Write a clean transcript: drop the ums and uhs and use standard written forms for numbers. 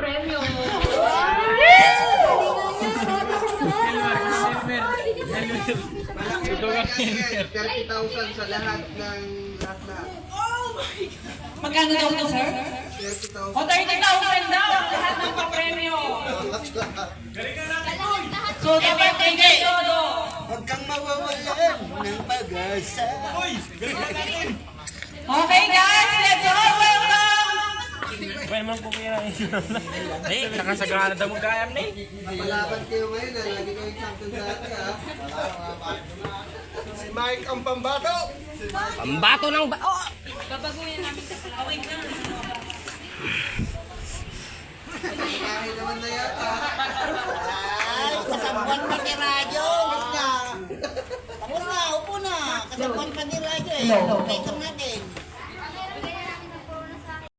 premyo. Malaki po yan. 30,000 sa lahat ng lahat. Magkano daw to, sir? 30,000. O, 30,000 daw lahat ng papremyo. So, dapat tingin todo. Huwag kang mawawalan ng pag-asa. Okay, guys, let's all welcome. Well, man po kaya eh, nakasagana daw magkayam na eh. Napalaban kayo ngayon ha. Lagi kayong champion sa atin ha. Si Mike ang pambato. Pambato ng ba... Oh! Babaguhin namin sa awing na. Kahit naman na yata. Ay, kasabuan pa ni Radyo. Tapos na, upo na. Kasabuan pa ni Radyo eh. Okay ka na